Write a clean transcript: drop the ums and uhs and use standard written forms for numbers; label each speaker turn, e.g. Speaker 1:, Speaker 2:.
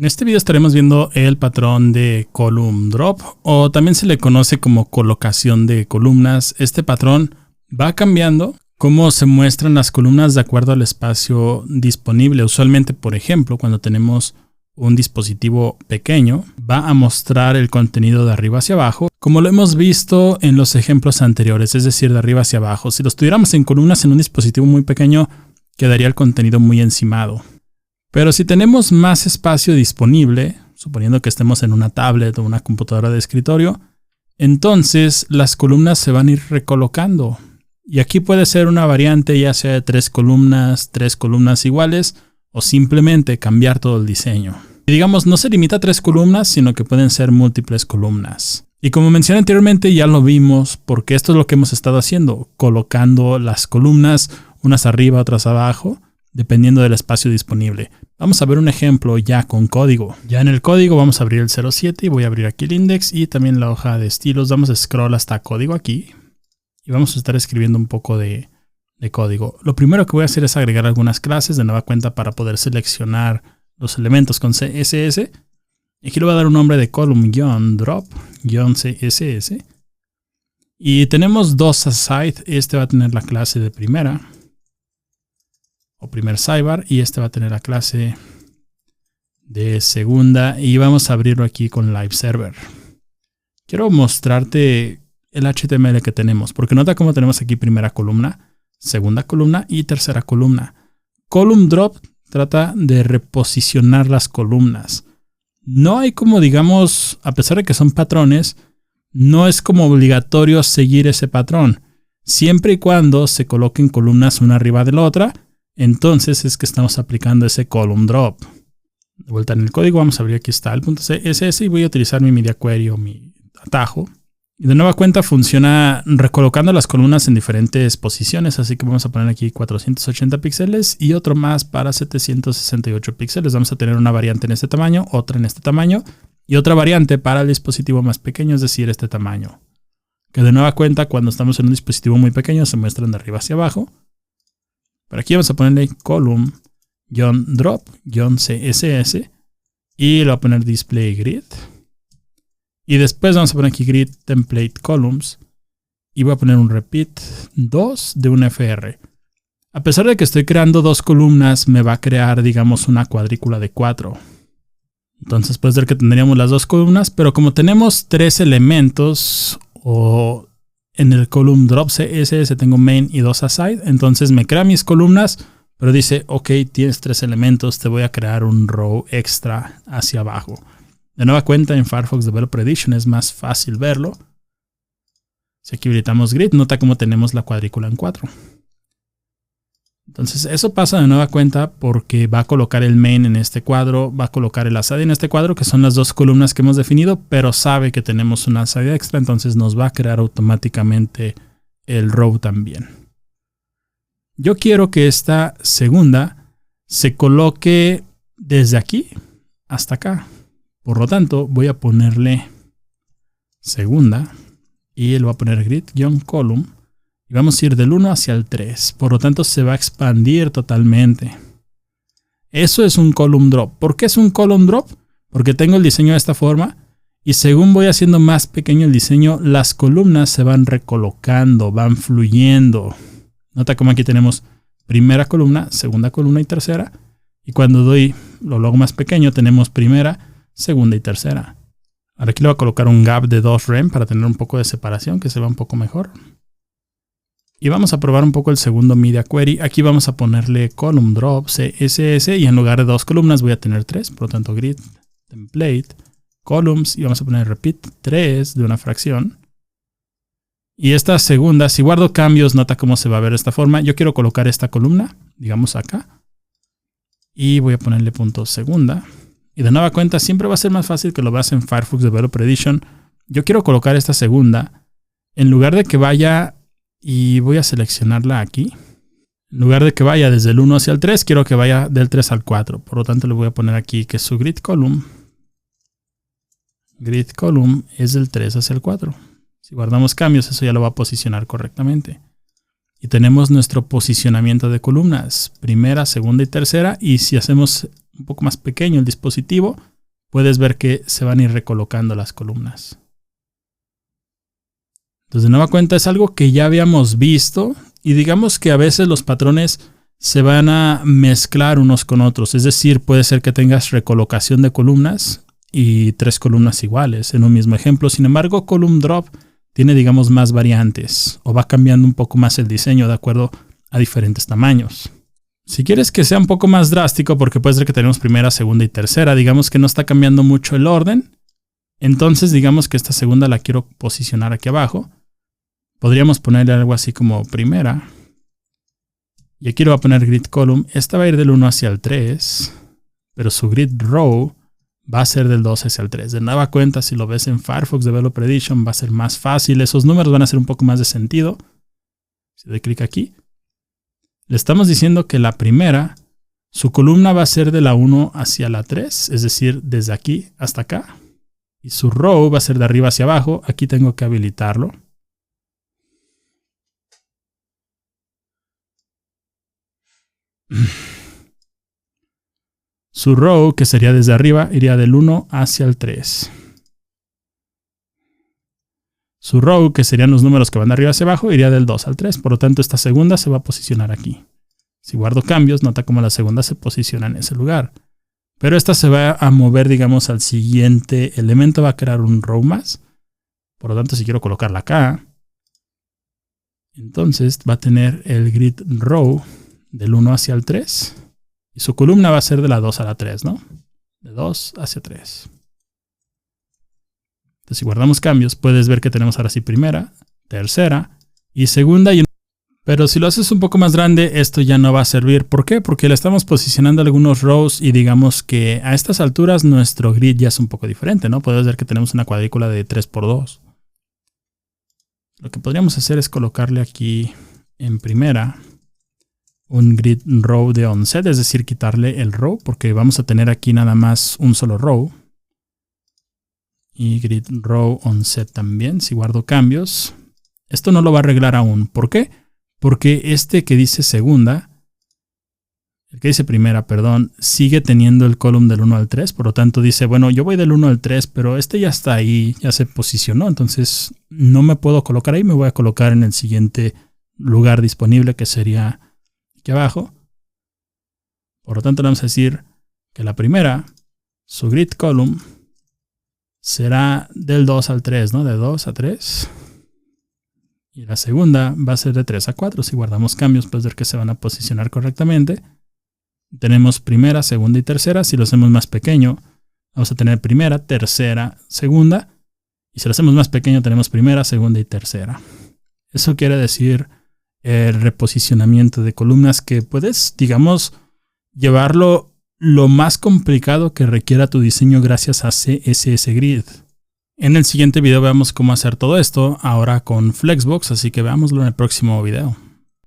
Speaker 1: En este video estaremos viendo el patrón de column drop, o también se le conoce como colocación de columnas. Este patrón va cambiando cómo se muestran las columnas de acuerdo al espacio disponible. Usualmente, por ejemplo, cuando tenemos un dispositivo pequeño, va a mostrar el contenido de arriba hacia abajo, como lo hemos visto en los ejemplos anteriores, es decir, de arriba hacia abajo. Si los tuviéramos en columnas en un dispositivo muy pequeño, quedaría el contenido muy encimado. Pero si tenemos más espacio disponible, suponiendo que estemos en una tablet o una computadora de escritorio, entonces las columnas se van a ir recolocando. Y aquí puede ser una variante ya sea de tres columnas iguales, o simplemente cambiar todo el diseño. Y digamos, no se limita a 3 columnas, sino que pueden ser múltiples columnas. Y como mencioné anteriormente, ya lo vimos, porque esto es lo que hemos estado haciendo, colocando las columnas, unas arriba, otras abajo, dependiendo del espacio disponible. Vamos a ver un ejemplo ya con código. Ya en el código vamos a abrir el 07 y voy a abrir aquí el index y también la hoja de estilos. Vamos a scroll hasta código aquí y vamos a estar escribiendo un poco de código. Lo primero que voy a hacer es agregar algunas clases de nueva cuenta para poder seleccionar los elementos con CSS. Aquí le voy a dar un nombre de column-drop-css. Y tenemos dos aside. Este va a tener la clase de primera o primer sidebar y este va a tener la clase de segunda y vamos a abrirlo aquí con live server. Quiero mostrarte el HTML que tenemos porque nota cómo tenemos aquí primera columna, segunda columna y tercera columna. Column drop trata de reposicionar las columnas. No hay como, digamos, a pesar de que son patrones, no es como obligatorio seguir ese patrón. Siempre y cuando se coloquen columnas una arriba de la otra, entonces es que estamos aplicando ese column drop. De vuelta en el código, vamos a abrir aquí está el .css y voy a utilizar mi media query o mi atajo. Y de nueva cuenta funciona recolocando las columnas en diferentes posiciones, así que vamos a poner aquí 480 píxeles y otro más para 768 píxeles. Vamos a tener una variante en este tamaño, otra en este tamaño y otra variante para el dispositivo más pequeño, es decir, este tamaño. Que de nueva cuenta cuando estamos en un dispositivo muy pequeño se muestran de arriba hacia abajo. Pero aquí vamos a ponerle column-drop-css y le voy a poner display grid. Y después vamos a poner aquí grid template columns y voy a poner un repeat 2 de un FR. A pesar de que estoy creando dos columnas, me va a crear, digamos, una cuadrícula de 4. Entonces puede ser que tendríamos las dos columnas, pero como tenemos 3 elementos o en el column drop CSS tengo main y 2 aside, entonces me crea mis columnas, pero dice, ok, tienes 3 elementos, te voy a crear un row extra hacia abajo. De nueva cuenta en Firefox Developer Edition es más fácil verlo. Si aquí habilitamos grid, nota cómo tenemos la cuadrícula en 4. Entonces eso pasa de nueva cuenta porque va a colocar el main en este cuadro, va a colocar el aside en este cuadro, que son las dos columnas que hemos definido, pero sabe que tenemos un aside extra, entonces nos va a crear automáticamente el row también. Yo quiero que esta segunda se coloque desde aquí hasta acá. Por lo tanto, voy a ponerle segunda y le voy a poner grid-column y vamos a ir del 1 hacia el 3. Por lo tanto, se va a expandir totalmente. Eso es un column drop. ¿Por qué es un column drop? Porque tengo el diseño de esta forma y según voy haciendo más pequeño el diseño, las columnas se van recolocando, van fluyendo. Nota cómo aquí tenemos primera columna, segunda columna y tercera. Y cuando lo hago más pequeño, tenemos primera, segunda y tercera. Ahora aquí le voy a colocar un gap de 2 rem para tener un poco de separación, que se vea un poco mejor. Y vamos a probar un poco el segundo media query. Aquí vamos a ponerle column drop CSS y en lugar de 2 columnas voy a tener 3. Por lo tanto, grid template columns y vamos a poner repeat 3 de una fracción. Y esta segunda, si guardo cambios, nota cómo se va a ver de esta forma. Yo quiero colocar esta columna, digamos acá. Y voy a ponerle punto segunda. Y de nueva cuenta siempre va a ser más fácil que lo veas en Firefox Developer Edition. Yo quiero colocar esta segunda. En lugar de que vaya, y voy a seleccionarla aquí. En lugar de que vaya desde el 1 hacia el 3, quiero que vaya del 3 al 4. Por lo tanto le voy a poner aquí que su grid column es del 3 hacia el 4. Si guardamos cambios, eso ya lo va a posicionar correctamente. Y tenemos nuestro posicionamiento de columnas. Primera, segunda y tercera. Y si hacemos un poco más pequeño el dispositivo, puedes ver que se van a ir recolocando las columnas. Entonces, de nueva cuenta, es algo que ya habíamos visto y digamos que a veces los patrones se van a mezclar unos con otros. Es decir, puede ser que tengas recolocación de columnas y 3 columnas iguales en un mismo ejemplo. Sin embargo, column drop tiene, digamos, más variantes o va cambiando un poco más el diseño de acuerdo a diferentes tamaños. Si quieres que sea un poco más drástico, porque puede ser que tenemos primera, segunda y tercera, digamos que no está cambiando mucho el orden, entonces digamos que esta segunda la quiero posicionar aquí abajo. Podríamos ponerle algo así como primera. Y aquí le voy a poner grid column. Esta va a ir del 1 hacia el 3, pero su grid row va a ser del 2 hacia el 3. De nueva cuenta, si lo ves en Firefox Developer Edition, va a ser más fácil. Esos números van a hacer un poco más de sentido. Si doy clic aquí, le estamos diciendo que la primera, su columna va a ser de la 1 hacia la 3, es decir, desde aquí hasta acá. Y su row va a ser de arriba hacia abajo. Aquí tengo que habilitarlo. Su row, que sería desde arriba, iría del 1 hacia el 3. Su row, que serían los números que van de arriba hacia abajo, iría del 2 al 3. Por lo tanto, esta segunda se va a posicionar aquí. Si guardo cambios, nota cómo la segunda se posiciona en ese lugar. Pero esta se va a mover, digamos, al siguiente elemento. Va a crear un row más. Por lo tanto, si quiero colocarla acá, entonces va a tener el grid row del 1 hacia el 3. Y su columna va a ser de la 2 a la 3, ¿no? De 2 hacia 3. Entonces, si guardamos cambios, puedes ver que tenemos ahora sí primera, tercera y segunda. Pero si lo haces un poco más grande, esto ya no va a servir. ¿Por qué? Porque le estamos posicionando algunos rows y digamos que a estas alturas nuestro grid ya es un poco diferente, ¿no? Puedes ver que tenemos una cuadrícula de 3×2. Lo que podríamos hacer es colocarle aquí en primera un grid row de onset, es decir, quitarle el row, porque vamos a tener aquí nada más un solo row. Y grid row onset también, si guardo cambios. Esto no lo va a arreglar aún. ¿Por qué? Porque este que dice segunda, el que dice primera, perdón, sigue teniendo el column del 1 al 3. Por lo tanto dice, bueno, yo voy del 1 al 3, pero este ya está ahí, ya se posicionó. Entonces no me puedo colocar ahí, me voy a colocar en el siguiente lugar disponible, que sería aquí abajo. Por lo tanto, le vamos a decir que la primera, su grid column, será del 2 al 3, ¿no? De 2 a 3. Y la segunda va a ser de 3 a 4. Si guardamos cambios, puedes ver que se van a posicionar correctamente. Tenemos primera, segunda y tercera. Si lo hacemos más pequeño, vamos a tener primera, tercera, segunda. Y si lo hacemos más pequeño, tenemos primera, segunda y tercera. Eso quiere decir el reposicionamiento de columnas, que puedes, digamos, llevarlo lo más complicado que requiera tu diseño gracias a CSS Grid. En el siguiente video veamos cómo hacer todo esto ahora con Flexbox, así que veámoslo en el próximo video.